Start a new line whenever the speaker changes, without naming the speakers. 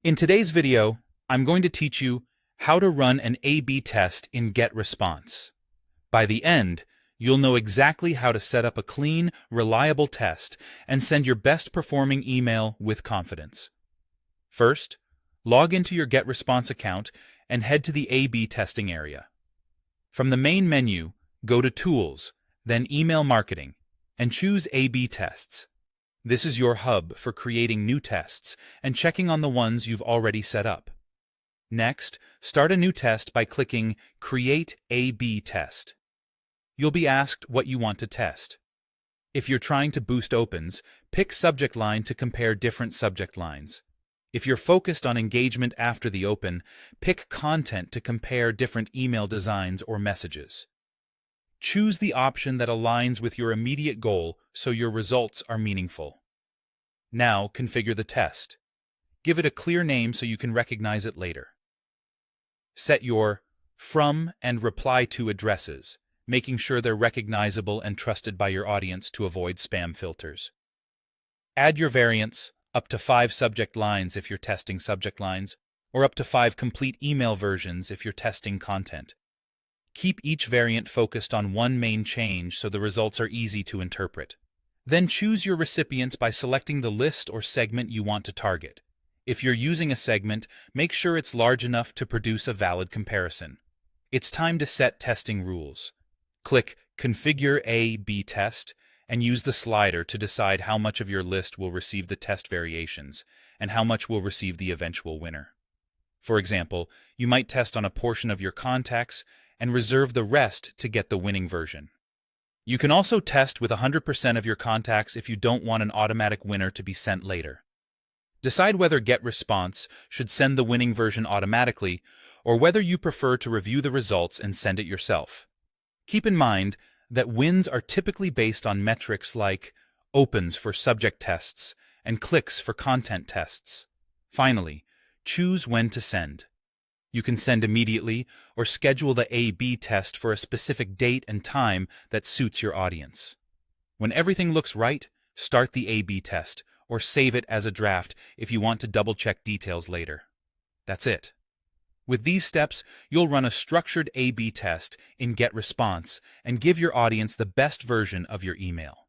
In today's video, I'm going to teach you how to run an A/B test in GetResponse. By the end, you'll know exactly how to set up a clean, reliable test and send your best performing email with confidence. First, log into your GetResponse account and head to the A/B testing area. From the main menu, go to Tools, then Email Marketing, and choose A/B Tests. This is your hub for creating new tests and checking on the ones you've already set up. Next, start a new test by clicking Create A/B Test. You'll be asked what you want to test. If you're trying to boost opens, pick subject line to compare different subject lines. If you're focused on engagement after the open, pick content to compare different email designs or messages. Choose the option that aligns with your immediate goal so your results are meaningful. Now configure the test. Give it a clear name so you can recognize it later. Set your from and reply to addresses, making sure they're recognizable and trusted by your audience to avoid spam filters. Add your variants, up to 5 subject lines if you're testing subject lines, or up to 5 complete email versions if you're testing content. Keep each variant focused on one main change so the results are easy to interpret. Then choose your recipients by selecting the list or segment you want to target. If you're using a segment, make sure it's large enough to produce a valid comparison. It's time to set testing rules. Click Configure A/B Test and use the slider to decide how much of your list will receive the test variations and how much will receive the eventual winner. For example, you might test on a portion of your contacts and reserve the rest to get the winning version. You can also test with 100% of your contacts if you don't want an automatic winner to be sent later. Decide whether GetResponse should send the winning version automatically or whether you prefer to review the results and send it yourself. Keep in mind that wins are typically based on metrics like opens for subject tests and clicks for content tests. Finally, choose when to send. You can send immediately or schedule the A/B test for a specific date and time that suits your audience. When everything looks right, start the A/B test or save it as a draft if you want to double-check details later. That's it. With these steps, you'll run a structured A/B test in GetResponse and give your audience the best version of your email.